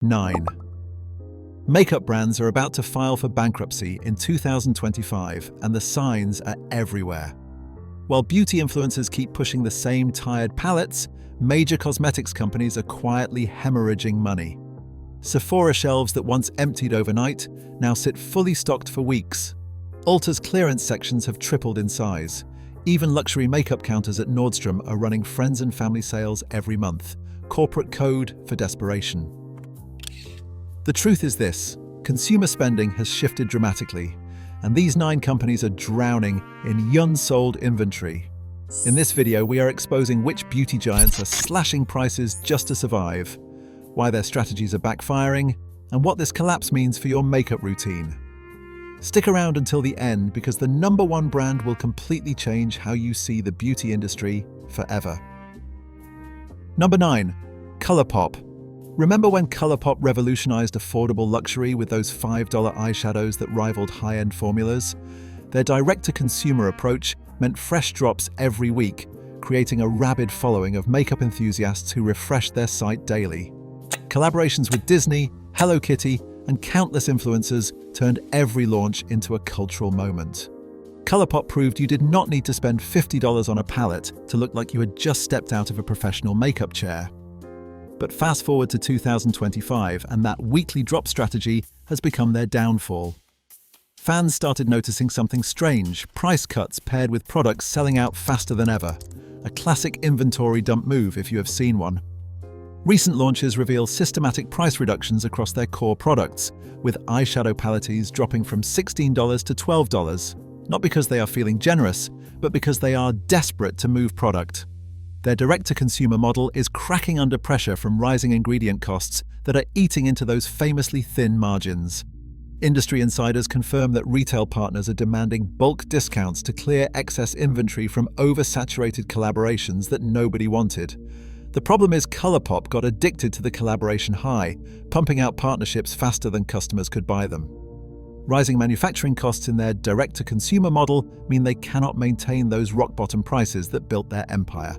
9. Makeup brands are about to file for bankruptcy in 2025, and the signs are everywhere. While beauty influencers keep pushing the same tired palettes, major cosmetics companies are quietly hemorrhaging money. Sephora shelves that once emptied overnight now sit fully stocked for weeks. Ulta's clearance sections have tripled in size. Even luxury makeup counters at Nordstrom are running friends and family sales every month. Corporate code for desperation. The truth is this: consumer spending has shifted dramatically, and these 9 companies are drowning in unsold inventory. In this video, we are exposing which beauty giants are slashing prices just to survive, why their strategies are backfiring, and what this collapse means for your makeup routine. Stick around until the end, because the #1 brand will completely change how you see the beauty industry forever. Number 9. ColourPop. Remember when ColourPop revolutionized affordable luxury with those $5 eyeshadows that rivaled high-end formulas? Their direct-to-consumer approach meant fresh drops every week, creating a rabid following of makeup enthusiasts who refreshed their site daily. Collaborations with Disney, Hello Kitty, and countless influencers turned every launch into a cultural moment. ColourPop proved you did not need to spend $50 on a palette to look like you had just stepped out of a professional makeup chair. But fast forward to 2025, and that weekly drop strategy has become their downfall. Fans started noticing something strange: price cuts paired with products selling out faster than ever. A classic inventory dump move if you have seen one. Recent launches reveal systematic price reductions across their core products, with eyeshadow palettes dropping from $16 to $12, not because they are feeling generous, but because they are desperate to move product. Their direct-to-consumer model is cracking under pressure from rising ingredient costs that are eating into those famously thin margins. Industry insiders confirm that retail partners are demanding bulk discounts to clear excess inventory from oversaturated collaborations that nobody wanted. The problem is ColourPop got addicted to the collaboration high, pumping out partnerships faster than customers could buy them. Rising manufacturing costs in their direct-to-consumer model mean they cannot maintain those rock-bottom prices that built their empire.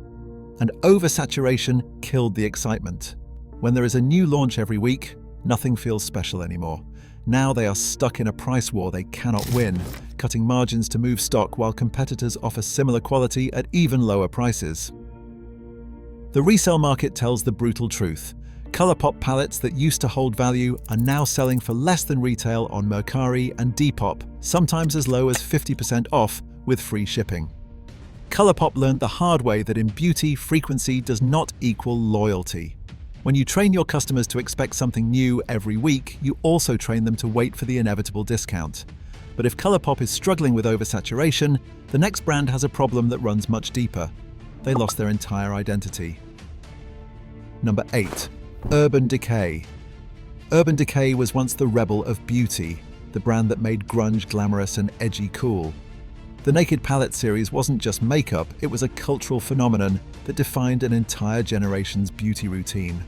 And oversaturation killed the excitement. When there is a new launch every week, nothing feels special anymore. Now they are stuck in a price war they cannot win, cutting margins to move stock while competitors offer similar quality at even lower prices. The resale market tells the brutal truth. ColourPop palettes that used to hold value are now selling for less than retail on Mercari and Depop, sometimes as low as 50% off with free shipping. ColourPop learned the hard way that in beauty, frequency does not equal loyalty. When you train your customers to expect something new every week, you also train them to wait for the inevitable discount. But if ColourPop is struggling with oversaturation, the next brand has a problem that runs much deeper. They lost their entire identity. Number 8. Urban Decay. Urban Decay was once the rebel of beauty, the brand that made grunge glamorous and edgy cool. The Naked Palette series wasn't just makeup, it was a cultural phenomenon that defined an entire generation's beauty routine.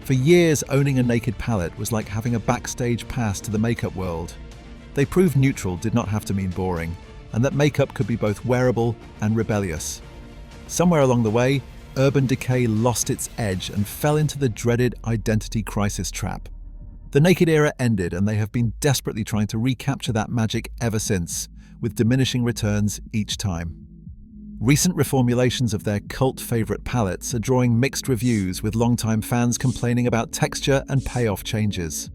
For years, owning a naked palette was like having a backstage pass to the makeup world. They proved neutral did not have to mean boring, and that makeup could be both wearable and rebellious. Somewhere along the way, Urban Decay lost its edge and fell into the dreaded identity crisis trap. The Naked era ended, and they have been desperately trying to recapture that magic ever since, with diminishing returns each time. Recent reformulations of their cult favorite palettes are drawing mixed reviews, with longtime fans complaining about texture and payoff changes.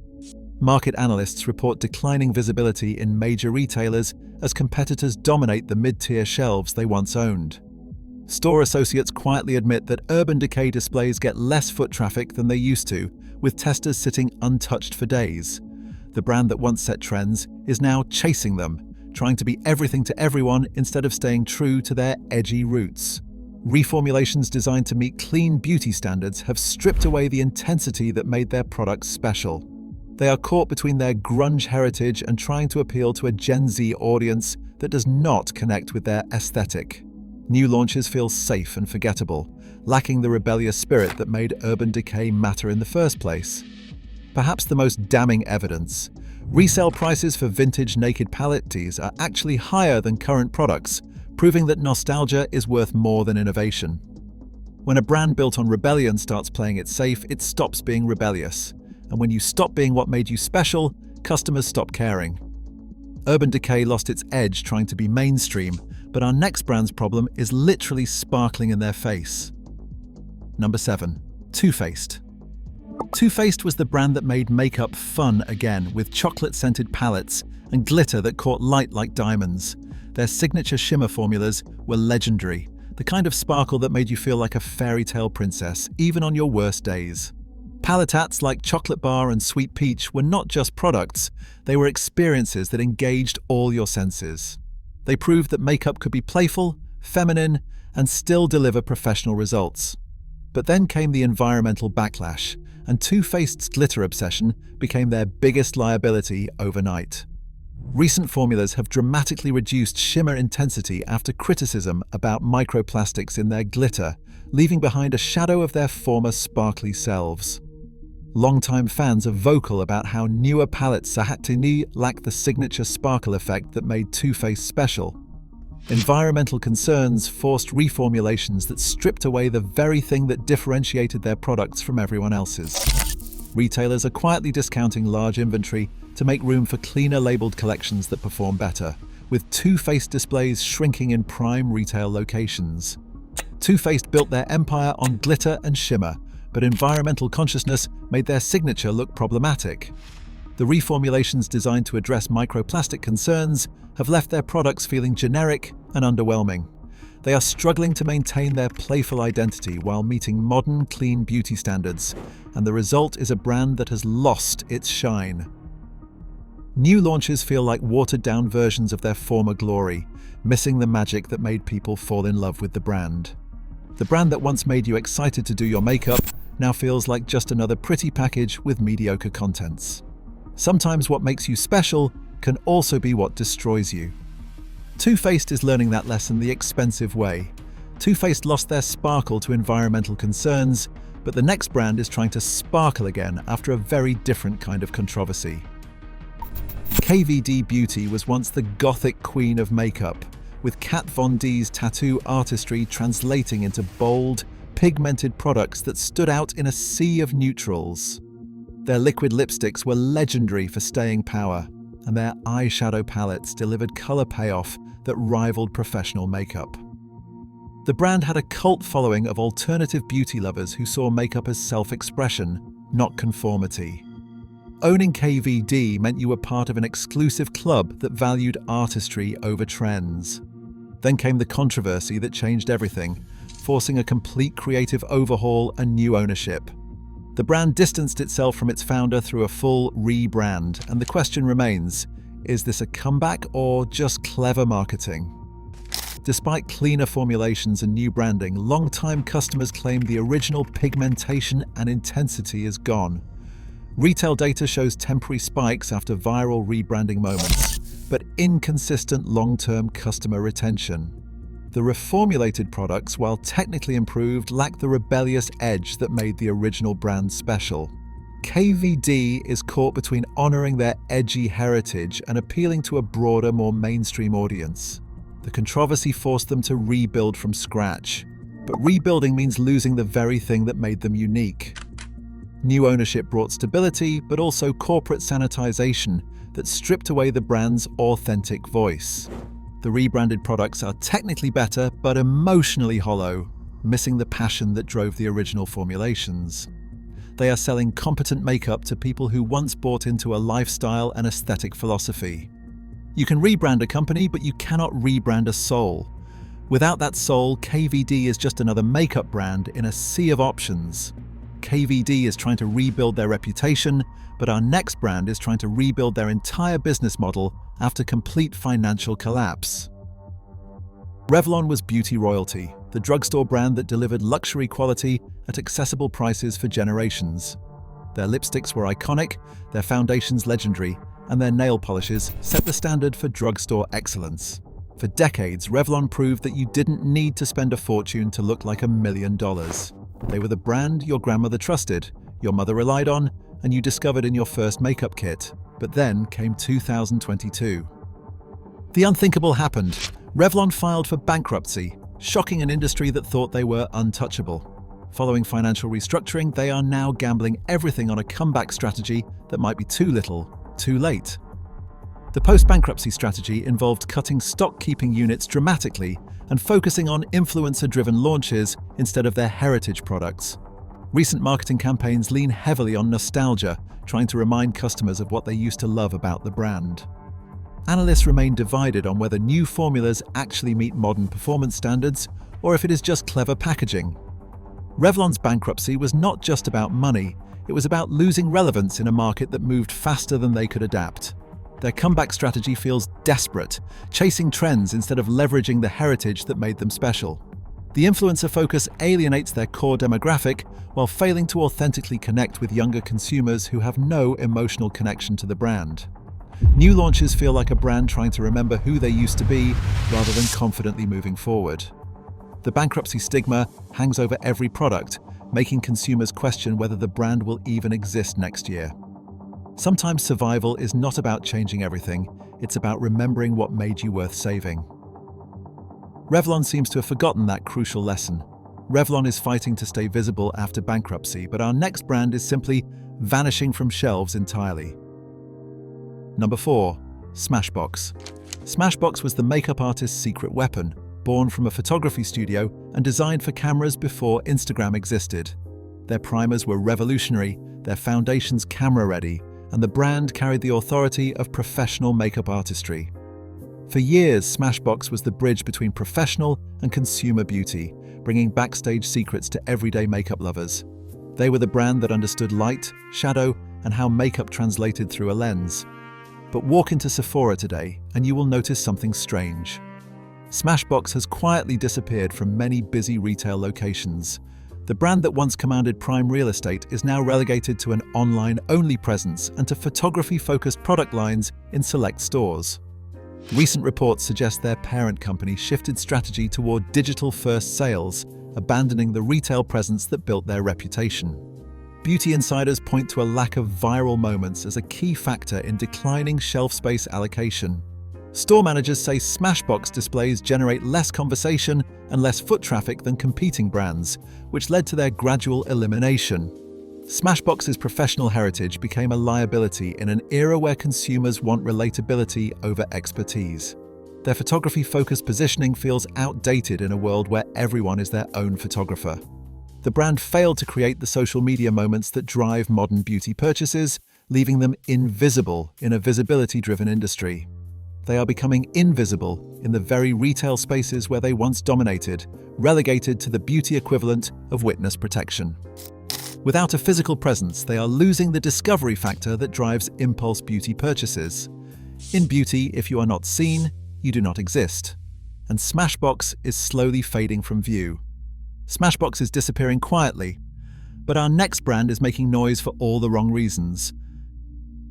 Market analysts report declining visibility in major retailers as competitors dominate the mid-tier shelves they once owned. Store associates quietly admit that Urban Decay displays get less foot traffic than they used to, with testers sitting untouched for days. The brand that once set trends is now chasing them, trying to be everything to everyone instead of staying true to their edgy roots. Reformulations designed to meet clean beauty standards have stripped away the intensity that made their products special. They are caught between their grunge heritage and trying to appeal to a Gen Z audience that does not connect with their aesthetic. New launches feel safe and forgettable, lacking the rebellious spirit that made Urban Decay matter in the first place. Perhaps the most damning evidence: resale prices for vintage Naked palette tees are actually higher than current products, proving that nostalgia is worth more than innovation. When a brand built on rebellion starts playing it safe, it stops being rebellious. And when you stop being what made you special, customers stop caring. Urban Decay lost its edge trying to be mainstream, but our next brand's problem is literally sparkling in their face. Number 7. Too Faced. Too Faced was the brand that made makeup fun again, with chocolate-scented palettes and glitter that caught light like diamonds. Their signature shimmer formulas were legendary, the kind of sparkle that made you feel like a fairy tale princess, even on your worst days. Palettes like Chocolate Bar and Sweet Peach were not just products, they were experiences that engaged all your senses. They proved that makeup could be playful, feminine, and still deliver professional results. But then came the environmental backlash, and Too Faced's glitter obsession became their biggest liability overnight. Recent formulas have dramatically reduced shimmer intensity after criticism about microplastics in their glitter, leaving behind a shadow of their former sparkly selves. Longtime fans are vocal about how newer palettes Sahatini lack the signature sparkle effect that made Too Faced special. Environmental concerns forced reformulations that stripped away the very thing that differentiated their products from everyone else's. Retailers are quietly discounting large inventory to make room for cleaner labeled collections that perform better, with Too Faced displays shrinking in prime retail locations. Too Faced built their empire on glitter and shimmer, but environmental consciousness made their signature look problematic. The reformulations designed to address microplastic concerns have left their products feeling generic and underwhelming. They are struggling to maintain their playful identity while meeting modern, clean beauty standards, and the result is a brand that has lost its shine. New launches feel like watered-down versions of their former glory, missing the magic that made people fall in love with the brand. The brand that once made you excited to do your makeup now feels like just another pretty package with mediocre contents. Sometimes what makes you special can also be what destroys you. Too Faced is learning that lesson the expensive way. Too Faced lost their sparkle to environmental concerns, but the next brand is trying to sparkle again after a very different kind of controversy. KVD Beauty was once the gothic queen of makeup, with Kat Von D's tattoo artistry translating into bold, pigmented products that stood out in a sea of neutrals. Their liquid lipsticks were legendary for staying power, and their eyeshadow palettes delivered color payoff that rivaled professional makeup. The brand had a cult following of alternative beauty lovers who saw makeup as self-expression, not conformity. Owning KVD meant you were part of an exclusive club that valued artistry over trends. Then came the controversy that changed everything, forcing a complete creative overhaul and new ownership. The brand distanced itself from its founder through a full rebrand, and the question remains, is this a comeback or just clever marketing? Despite cleaner formulations and new branding, long-time customers claim the original pigmentation and intensity is gone. Retail data shows temporary spikes after viral rebranding moments, but inconsistent long-term customer retention. The reformulated products, while technically improved, lack the rebellious edge that made the original brand special. KVD is caught between honoring their edgy heritage and appealing to a broader, more mainstream audience. The controversy forced them to rebuild from scratch, but rebuilding means losing the very thing that made them unique. New ownership brought stability, but also corporate sanitization that stripped away the brand's authentic voice. The rebranded products are technically better, but emotionally hollow, missing the passion that drove the original formulations. They are selling competent makeup to people who once bought into a lifestyle and aesthetic philosophy. You can rebrand a company, but you cannot rebrand a soul. Without that soul, KVD is just another makeup brand in a sea of options. KVD is trying to rebuild their reputation, but our next brand is trying to rebuild their entire business model after complete financial collapse. Revlon was beauty royalty, the drugstore brand that delivered luxury quality at accessible prices for generations. Their lipsticks were iconic, their foundations legendary, and their nail polishes set the standard for drugstore excellence. For decades, Revlon proved that you didn't need to spend a fortune to look like $1 million. They were the brand your grandmother trusted, your mother relied on, and you discovered in your first makeup kit. But then came 2022. The unthinkable happened. Revlon filed for bankruptcy, shocking an industry that thought they were untouchable. Following financial restructuring, they are now gambling everything on a comeback strategy that might be too little, too late. The post-bankruptcy strategy involved cutting stock-keeping units dramatically and focusing on influencer-driven launches instead of their heritage products. Recent marketing campaigns lean heavily on nostalgia, trying to remind customers of what they used to love about the brand. Analysts remain divided on whether new formulas actually meet modern performance standards or if it is just clever packaging. Revlon's bankruptcy was not just about money, it was about losing relevance in a market that moved faster than they could adapt. Their comeback strategy feels desperate, chasing trends instead of leveraging the heritage that made them special. The influencer focus alienates their core demographic while failing to authentically connect with younger consumers who have no emotional connection to the brand. New launches feel like a brand trying to remember who they used to be rather than confidently moving forward. The bankruptcy stigma hangs over every product, making consumers question whether the brand will even exist next year. Sometimes survival is not about changing everything, it's about remembering what made you worth saving. Revlon seems to have forgotten that crucial lesson. Revlon is fighting to stay visible after bankruptcy, but our next brand is simply vanishing from shelves entirely. Number 4. Smashbox. Smashbox was the makeup artist's secret weapon, born from a photography studio and designed for cameras before Instagram existed. Their primers were revolutionary, their foundations camera-ready, and the brand carried the authority of professional makeup artistry. For years, Smashbox was the bridge between professional and consumer beauty, bringing backstage secrets to everyday makeup lovers. They were the brand that understood light, shadow, and how makeup translated through a lens. But walk into Sephora today, and you will notice something strange. Smashbox has quietly disappeared from many busy retail locations. The brand that once commanded prime real estate is now relegated to an online-only presence and to photography-focused product lines in select stores. Recent reports suggest their parent company shifted strategy toward digital-first sales, abandoning the retail presence that built their reputation. Beauty insiders point to a lack of viral moments as a key factor in declining shelf space allocation. Store managers say Smashbox displays generate less conversation and less foot traffic than competing brands, which led to their gradual elimination. Smashbox's professional heritage became a liability in an era where consumers want relatability over expertise. Their photography-focused positioning feels outdated in a world where everyone is their own photographer. The brand failed to create the social media moments that drive modern beauty purchases, leaving them invisible in a visibility-driven industry. They are becoming invisible in the very retail spaces where they once dominated, relegated to the beauty equivalent of witness protection. Without a physical presence, they are losing the discovery factor that drives impulse beauty purchases. In beauty, if you are not seen, you do not exist. And Smashbox is slowly fading from view. Smashbox is disappearing quietly, but our next brand is making noise for all the wrong reasons.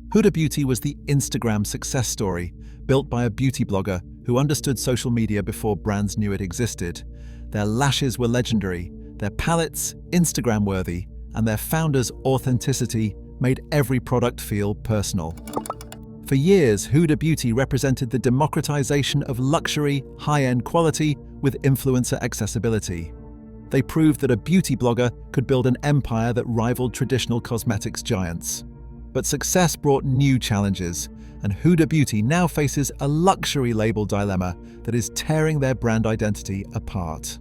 Huda Beauty was the Instagram success story, built by a beauty blogger who understood social media before brands knew it existed. Their lashes were legendary, their palettes Instagram-worthy, and their founder's authenticity made every product feel personal. For years, Huda Beauty represented the democratization of luxury, high-end quality with influencer accessibility. They proved that a beauty blogger could build an empire that rivaled traditional cosmetics giants. But success brought new challenges, and Huda Beauty now faces a luxury label dilemma that is tearing their brand identity apart.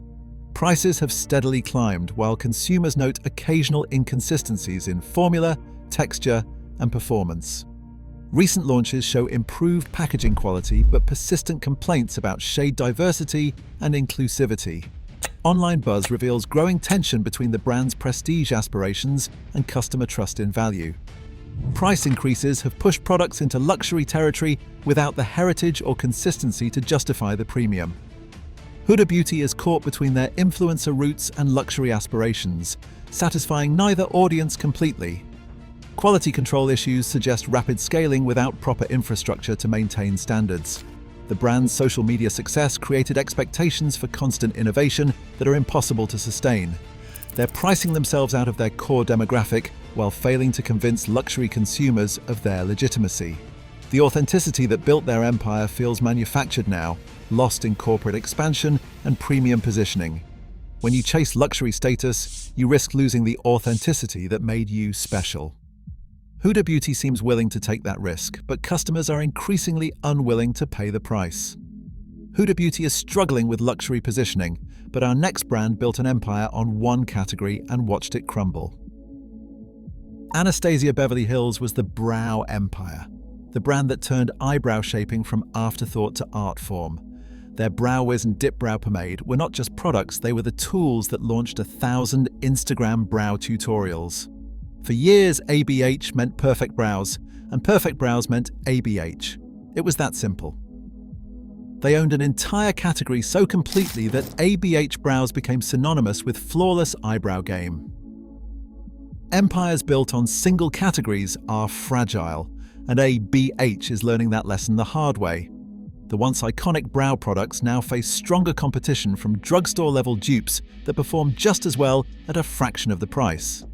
Prices have steadily climbed while consumers note occasional inconsistencies in formula, texture, and performance. Recent launches show improved packaging quality but persistent complaints about shade diversity and inclusivity. Online buzz reveals growing tension between the brand's prestige aspirations and customer trust in value. Price increases have pushed products into luxury territory without the heritage or consistency to justify the premium. Huda Beauty is caught between their influencer roots and luxury aspirations, satisfying neither audience completely. Quality control issues suggest rapid scaling without proper infrastructure to maintain standards. The brand's social media success created expectations for constant innovation that are impossible to sustain. They're pricing themselves out of their core demographic while failing to convince luxury consumers of their legitimacy. The authenticity that built their empire feels manufactured now, lost in corporate expansion and premium positioning. When you chase luxury status, you risk losing the authenticity that made you special. Huda Beauty seems willing to take that risk, but customers are increasingly unwilling to pay the price. Huda Beauty is struggling with luxury positioning, but our next brand built an empire on one category and watched it crumble. Anastasia Beverly Hills was the brow empire, the brand that turned eyebrow shaping from afterthought to art form. Their Brow Wiz and Dip Brow Pomade were not just products, they were the tools that launched 1,000 Instagram brow tutorials. For years, ABH meant perfect brows, and perfect brows meant ABH. It was that simple. They owned an entire category so completely that ABH brows became synonymous with flawless eyebrow game. Empires built on single categories are fragile, and ABH is learning that lesson the hard way. The once iconic brow products now face stronger competition from drugstore-level dupes that perform just as well at a fraction of the price.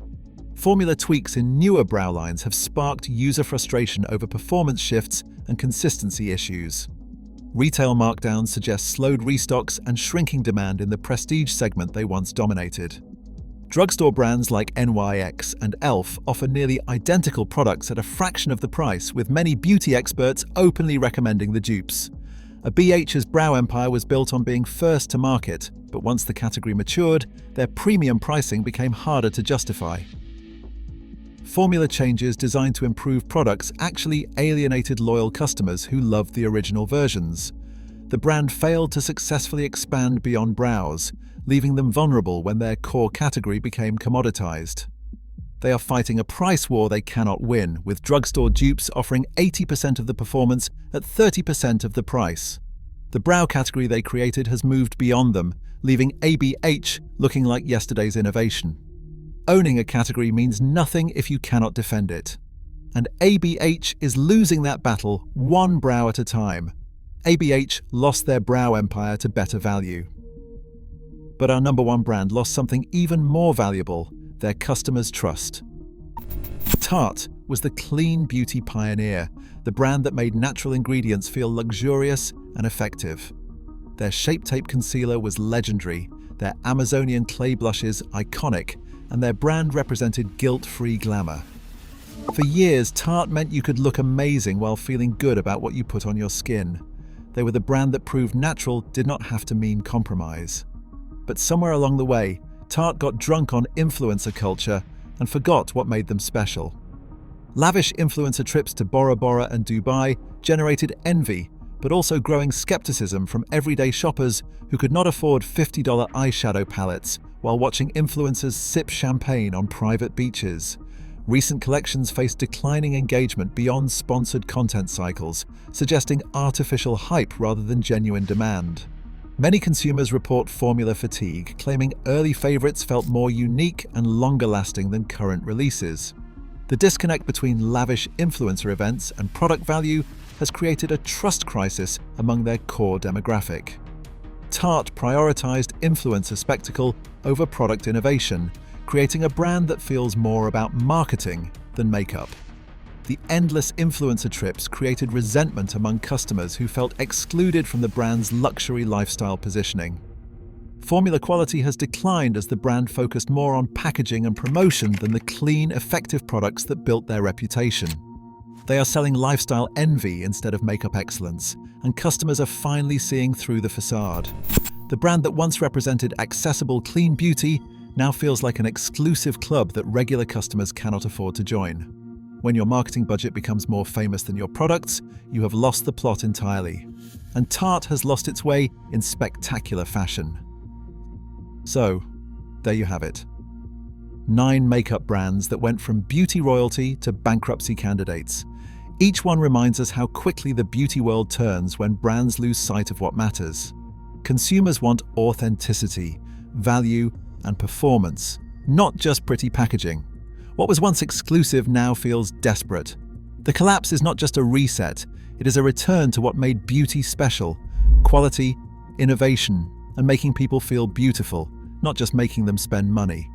Formula tweaks in newer brow lines have sparked user frustration over performance shifts and consistency issues. Retail markdowns suggest slowed restocks and shrinking demand in the prestige segment they once dominated. Drugstore brands like NYX and ELF offer nearly identical products at a fraction of the price, with many beauty experts openly recommending the dupes. A BH's brow empire was built on being first to market, but once the category matured, their premium pricing became harder to justify. Formula changes designed to improve products actually alienated loyal customers who loved the original versions. The brand failed to successfully expand beyond brows, leaving them vulnerable when their core category became commoditized. They are fighting a price war they cannot win, with drugstore dupes offering 80% of the performance at 30% of the price. The brow category they created has moved beyond them, leaving ABH looking like yesterday's innovation. Owning a category means nothing if you cannot defend it. And ABH is losing that battle one brow at a time. ABH lost their brow empire to better value. But our number one brand lost something even more valuable: their customers' trust. Tarte was the clean beauty pioneer, the brand that made natural ingredients feel luxurious and effective. Their Shape Tape concealer was legendary, their Amazonian clay blushes iconic, and their brand represented guilt-free glamour. For years, Tarte meant you could look amazing while feeling good about what you put on your skin. They were the brand that proved natural did not have to mean compromise. But somewhere along the way, Tarte got drunk on influencer culture and forgot what made them special. Lavish influencer trips to Bora Bora and Dubai generated envy, but also growing skepticism from everyday shoppers who could not afford $50 eyeshadow palettes while watching influencers sip champagne on private beaches. Recent collections face declining engagement beyond sponsored content cycles, suggesting artificial hype rather than genuine demand. Many consumers report formula fatigue, claiming early favorites felt more unique and longer-lasting than current releases. The disconnect between lavish influencer events and product value has created a trust crisis among their core demographic. Tarte prioritized influencer spectacle over product innovation, creating a brand that feels more about marketing than makeup. The endless influencer trips created resentment among customers who felt excluded from the brand's luxury lifestyle positioning. Formula quality has declined as the brand focused more on packaging and promotion than the clean, effective products that built their reputation. They are selling lifestyle envy instead of makeup excellence, and customers are finally seeing through the facade. The brand that once represented accessible, clean beauty now feels like an exclusive club that regular customers cannot afford to join. When your marketing budget becomes more famous than your products, you have lost the plot entirely. And Tarte has lost its way in spectacular fashion. So, there you have it. 9 makeup brands that went from beauty royalty to bankruptcy candidates. Each one reminds us how quickly the beauty world turns when brands lose sight of what matters. Consumers want authenticity, value, and performance, not just pretty packaging. What was once exclusive now feels desperate. The collapse is not just a reset, it is a return to what made beauty special: quality, innovation, and making people feel beautiful, not just making them spend money.